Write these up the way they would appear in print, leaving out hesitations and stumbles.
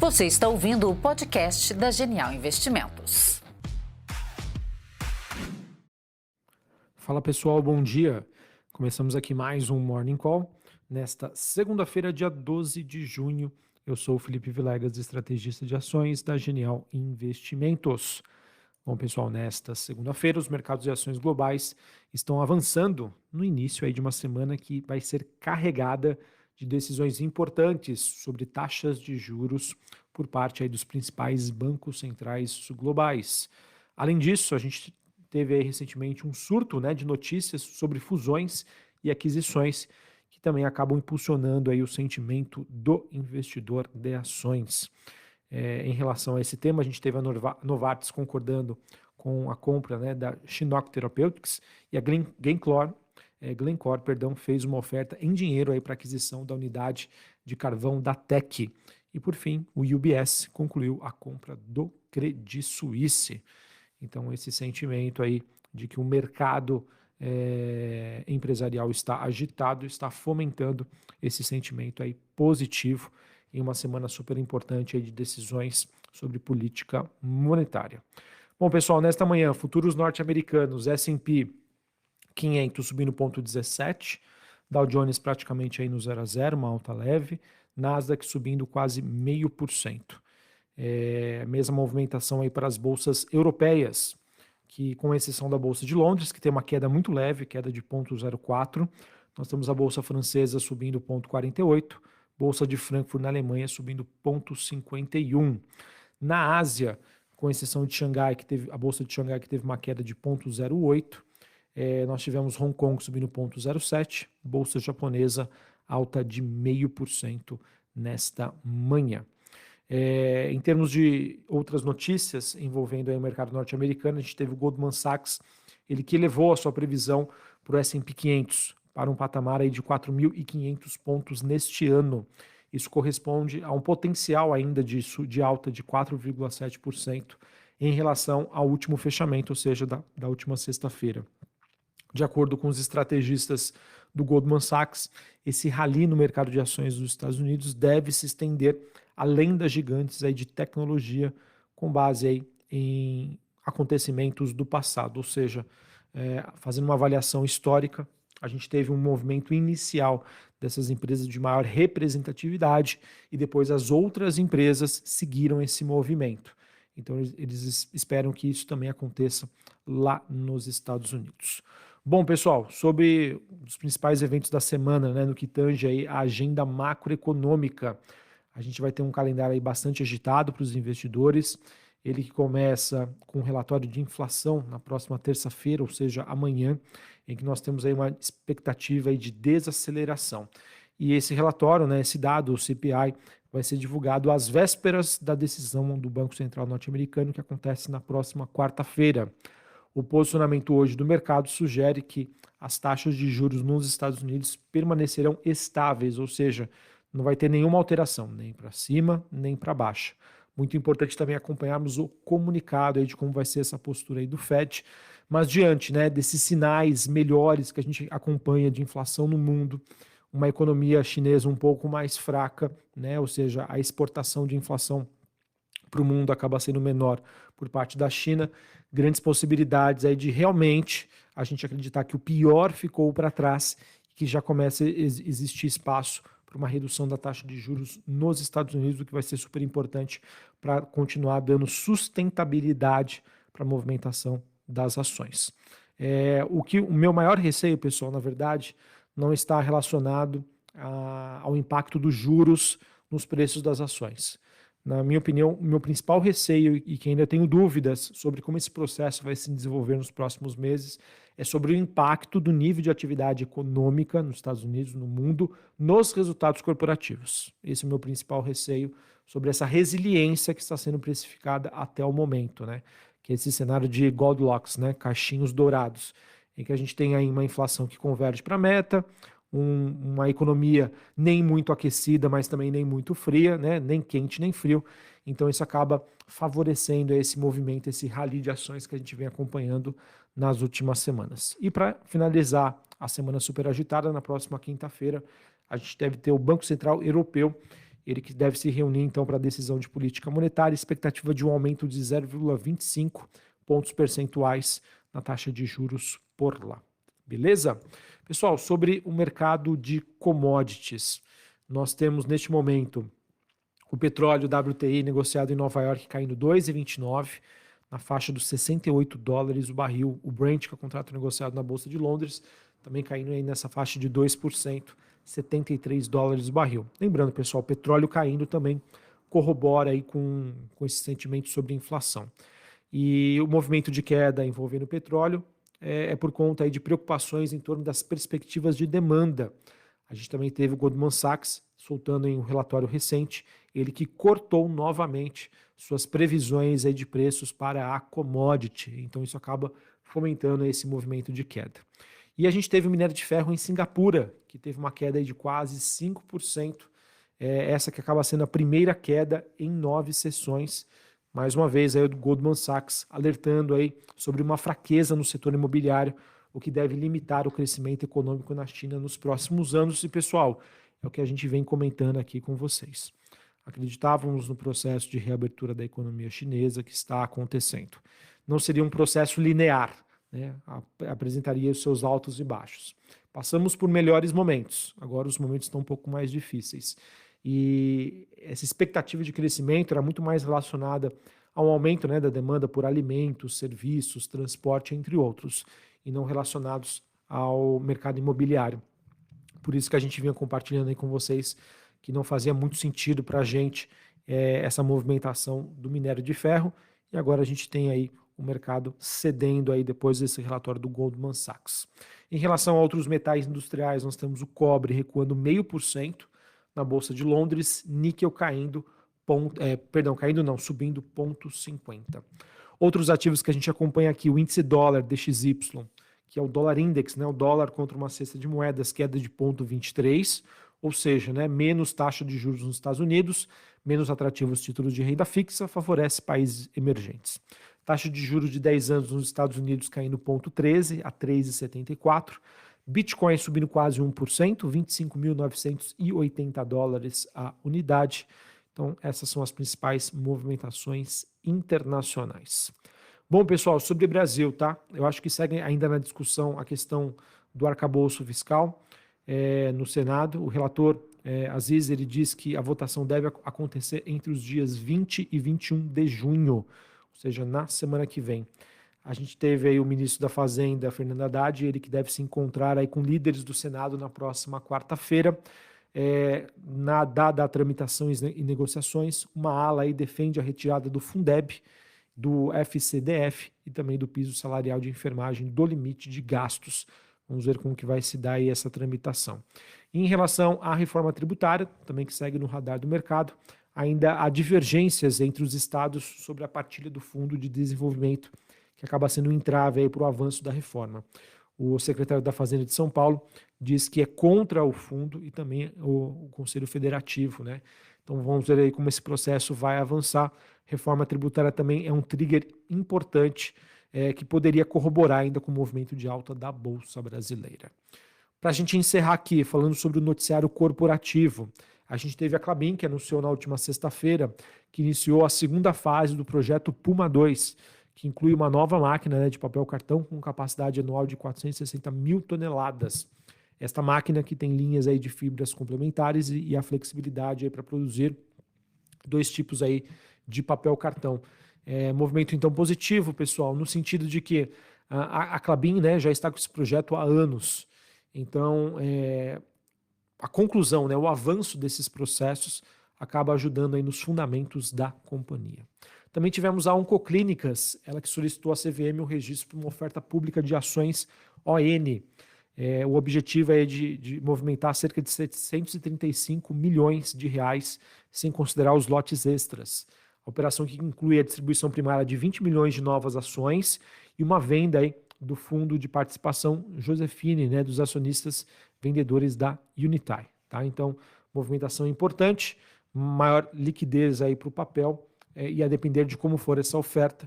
Você está ouvindo o podcast da Genial Investimentos. Fala pessoal, bom dia. Começamos aqui mais um Morning Call. Nesta segunda-feira, dia 12 de junho, eu sou o Felipe Vilegas, estrategista de ações da Genial Investimentos. Bom pessoal, nesta segunda-feira os mercados de ações globais estão avançando no início aí de uma semana que vai ser carregada de decisões importantes sobre taxas de juros por parte aí dos principais bancos centrais globais. Além disso, a gente teve aí recentemente um surto, de notícias sobre fusões e aquisições que também acabam impulsionando aí o sentimento do investidor de ações. Em relação a esse tema, a gente teve a Novartis concordando com a compra da Chinook Therapeutics e a Glencore, fez uma oferta em dinheiro para aquisição da unidade de carvão da Teck. E por fim, o UBS concluiu a compra do Credit Suisse. Então esse sentimento aí de que o mercado empresarial está agitado, está fomentando esse sentimento aí positivo em uma semana super importante aí de decisões sobre política monetária. Bom, pessoal, nesta manhã, futuros norte-americanos, S&P 500 subindo 0,17, Dow Jones praticamente aí no 0 a 0, uma alta leve, Nasdaq subindo quase 0,5%. Mesma movimentação aí para as bolsas europeias, que com exceção da Bolsa de Londres, que tem uma queda muito leve, queda de 0,04, nós temos a Bolsa Francesa subindo 0,48, Bolsa de Frankfurt na Alemanha subindo 0,51. Na Ásia, com exceção de Xangai, a Bolsa de Xangai que teve uma queda de 0,08, nós tivemos Hong Kong subindo 0,07, Bolsa japonesa alta de 0,5% nesta manhã. Em termos de outras notícias envolvendo aí o mercado norte-americano, a gente teve o Goldman Sachs, ele que elevou a sua previsão para o S&P 500 para um patamar aí de 4.500 pontos neste ano. Isso corresponde a um potencial ainda de alta de 4,7% em relação ao último fechamento, ou seja, da última sexta-feira. De acordo com os estrategistas do Goldman Sachs, esse rally no mercado de ações dos Estados Unidos deve se estender além das gigantes aí de tecnologia, com base aí em acontecimentos do passado, ou seja, fazendo uma avaliação histórica, a gente teve um movimento inicial dessas empresas de maior representatividade e depois as outras empresas seguiram esse movimento. Então eles esperam que isso também aconteça lá nos Estados Unidos. Bom, pessoal, sobre os principais eventos da semana, no que tange aí a agenda macroeconômica, a gente vai ter um calendário aí bastante agitado para os investidores. Ele que começa com um relatório de inflação na próxima terça-feira, ou seja, amanhã, em que nós temos aí uma expectativa aí de desaceleração. E esse relatório, esse dado, o CPI, vai ser divulgado às vésperas da decisão do Banco Central norte-americano, que acontece na próxima quarta-feira. O posicionamento hoje do mercado sugere que as taxas de juros nos Estados Unidos permanecerão estáveis, ou seja, não vai ter nenhuma alteração, nem para cima, nem para baixo. Muito importante também acompanharmos o comunicado aí de como vai ser essa postura aí do FED, mas diante desses sinais melhores que a gente acompanha de inflação no mundo, uma economia chinesa um pouco mais fraca, ou seja, a exportação de inflação para o mundo acaba sendo menor por parte da China, grandes possibilidades aí de realmente a gente acreditar que o pior ficou para trás e que já começa a existir espaço para uma redução da taxa de juros nos Estados Unidos, o que vai ser super importante para continuar dando sustentabilidade para a movimentação das ações. O meu maior receio, pessoal, na verdade, não está relacionado ao impacto dos juros nos preços das ações. Na minha opinião, o meu principal receio, e que ainda tenho dúvidas sobre como esse processo vai se desenvolver nos próximos meses, é sobre o impacto do nível de atividade econômica nos Estados Unidos, no mundo, nos resultados corporativos. Esse é o meu principal receio sobre essa resiliência que está sendo precificada até o momento, que é esse cenário de Goldilocks, caixinhos dourados, em que a gente tem aí uma inflação que converge para a meta, uma economia nem muito aquecida, mas também nem muito fria, nem quente nem frio. Então isso acaba favorecendo esse movimento, esse rally de ações que a gente vem acompanhando nas últimas semanas. E para finalizar a semana super agitada, na próxima quinta-feira, a gente deve ter o Banco Central Europeu, ele que deve se reunir então para a decisão de política monetária, expectativa de um aumento de 0,25 pontos percentuais na taxa de juros por lá. Beleza? Pessoal, sobre o mercado de commodities, nós temos neste momento o petróleo WTI negociado em Nova York caindo 2,29, na faixa dos $68 o barril. O Brent, que é o contrato negociado na Bolsa de Londres, também caindo aí nessa faixa de 2%, $73 o barril. Lembrando, pessoal, o petróleo caindo também corrobora aí com esse sentimento sobre inflação. E o movimento de queda envolvendo o petróleo é por conta aí de preocupações em torno das perspectivas de demanda. A gente também teve o Goldman Sachs soltando em um relatório recente, ele que cortou novamente suas previsões aí de preços para a commodity. Então isso acaba fomentando esse movimento de queda. E a gente teve o minério de ferro em Singapura, que teve uma queda aí de quase 5%. Essa que acaba sendo a primeira queda em 9 sessões. Mais uma vez aí o Goldman Sachs alertando aí sobre uma fraqueza no setor imobiliário, o que deve limitar o crescimento econômico na China nos próximos anos. E, pessoal, é o que a gente vem comentando aqui com vocês. Acreditávamos no processo de reabertura da economia chinesa que está acontecendo. Não seria um processo linear, né? Apresentaria os seus altos e baixos. Passamos por melhores momentos, agora os momentos estão um pouco mais difíceis. E essa expectativa de crescimento era muito mais relacionada ao aumento, né, da demanda por alimentos, serviços, transporte, entre outros, e não relacionados ao mercado imobiliário. Por isso que a gente vinha compartilhando aí com vocês que não fazia muito sentido para a gente essa movimentação do minério de ferro, e agora a gente tem aí o mercado cedendo aí depois desse relatório do Goldman Sachs. Em relação a outros metais industriais, nós temos o cobre recuando 0,5% na Bolsa de Londres, níquel caindo, subindo 0,50%. Outros ativos que a gente acompanha aqui, o índice dólar DXY, que é o dólar index, né, o dólar contra uma cesta de moedas, queda de 0,23%, ou seja, né, menos taxa de juros nos Estados Unidos, menos atrativos títulos de renda fixa, favorece países emergentes. Taxa de juros de 10 anos nos Estados Unidos caindo 0,13% a 3,74%. Bitcoin subindo quase 1%, $25.980 a unidade. Então, essas são as principais movimentações internacionais. Bom, pessoal, sobre o Brasil, tá? Eu acho que segue ainda na discussão a questão do arcabouço fiscal no Senado. O relator Aziz, ele diz que a votação deve acontecer entre os dias 20 e 21 de junho, ou seja, na semana que vem. A gente teve aí o ministro da Fazenda, Fernando Haddad, ele que deve se encontrar aí com líderes do Senado na próxima quarta-feira. Dada a tramitação e negociações, uma ala aí defende a retirada do Fundeb, do FCDF e também do piso salarial de enfermagem do limite de gastos. Vamos ver como que vai se dar aí essa tramitação. Em relação à reforma tributária, também que segue no radar do mercado, ainda há divergências entre os estados sobre a partilha do Fundo de Desenvolvimento, que acaba sendo um entrave para o avanço da reforma. O secretário da Fazenda de São Paulo diz que é contra o fundo e também o Conselho Federativo, né? Então vamos ver aí como esse processo vai avançar. Reforma tributária também é um trigger importante que poderia corroborar ainda com o movimento de alta da Bolsa Brasileira. Para a gente encerrar aqui, falando sobre o noticiário corporativo, a gente teve a Klabin, que anunciou na última sexta-feira, que iniciou a segunda fase do projeto Puma 2, que inclui uma nova máquina, né, de papel cartão com capacidade anual de 460 mil toneladas. Esta máquina que tem linhas aí de fibras complementares e a flexibilidade para produzir 2 tipos aí de papel cartão. Movimento então positivo, pessoal, no sentido de que a Klabin, né, já está com esse projeto há anos. Então, a conclusão, né, o avanço desses processos acaba ajudando aí nos fundamentos da companhia. Também tivemos a Oncoclínicas, ela que solicitou à CVM o registro para uma oferta pública de ações ON. O objetivo é de movimentar cerca de 735 milhões de reais, sem considerar os lotes extras. A operação que inclui a distribuição primária de 20 milhões de novas ações e uma venda aí do fundo de participação Josefine, né, dos acionistas vendedores da Unitai. Tá? Então, movimentação importante, maior liquidez aí para o papel, e a depender de como for essa oferta,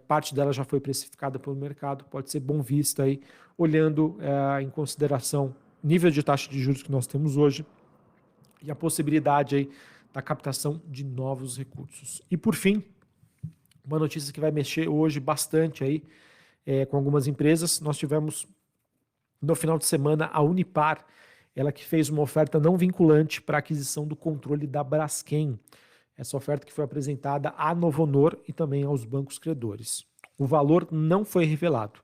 parte dela já foi precificada pelo mercado, pode ser bom vista aí, olhando em consideração o nível de taxa de juros que nós temos hoje e a possibilidade aí da captação de novos recursos. E por fim, uma notícia que vai mexer hoje bastante aí com algumas empresas. Nós tivemos no final de semana a Unipar, ela que fez uma oferta não vinculante para a aquisição do controle da Braskem. Essa oferta que foi apresentada à Novonor e também aos bancos credores. O valor não foi revelado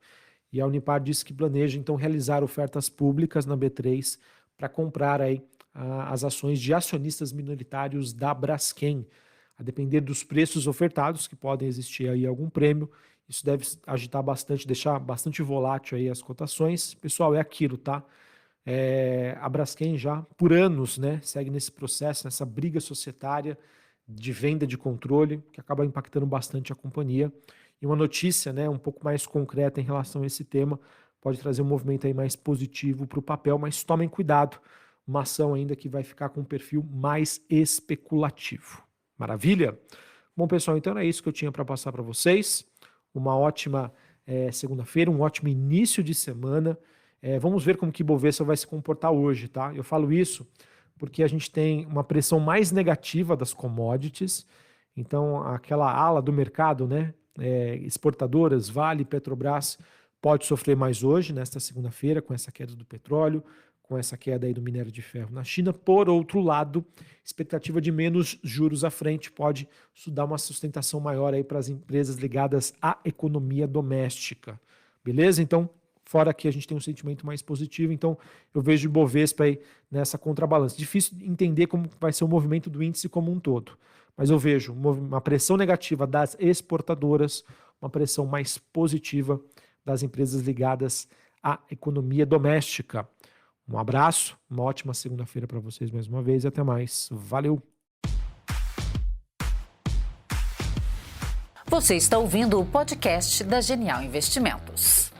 e a Unipar disse que planeja então realizar ofertas públicas na B3 para comprar aí as ações de acionistas minoritários da Braskem. A depender dos preços ofertados, que podem existir aí algum prêmio, isso deve agitar bastante, deixar bastante volátil aí as cotações. Pessoal, é aquilo, tá? A Braskem já por anos, né, segue nesse processo, nessa briga societária de venda de controle, que acaba impactando bastante a companhia. E uma notícia, né, um pouco mais concreta em relação a esse tema pode trazer um movimento aí mais positivo para o papel, mas tomem cuidado, uma ação ainda que vai ficar com um perfil mais especulativo. Maravilha? Bom, pessoal, então é isso que eu tinha para passar para vocês. Uma ótima segunda-feira, um ótimo início de semana. Vamos ver como que Bovespa vai se comportar hoje, tá? Eu falo isso porque a gente tem uma pressão mais negativa das commodities. Então, aquela ala do mercado, né, exportadoras, Vale, Petrobras, pode sofrer mais hoje, nesta segunda-feira, com essa queda do petróleo, com essa queda aí do minério de ferro na China. Por outro lado, expectativa de menos juros à frente pode dar uma sustentação maior aí para as empresas ligadas à economia doméstica. Beleza? Então, fora que a gente tem um sentimento mais positivo, então eu vejo o Bovespa aí nessa contrabalança. Difícil entender como vai ser o movimento do índice como um todo, mas eu vejo uma pressão negativa das exportadoras, uma pressão mais positiva das empresas ligadas à economia doméstica. Um abraço, uma ótima segunda-feira para vocês mais uma vez e até mais. Valeu! Você está ouvindo o podcast da Genial Investimentos.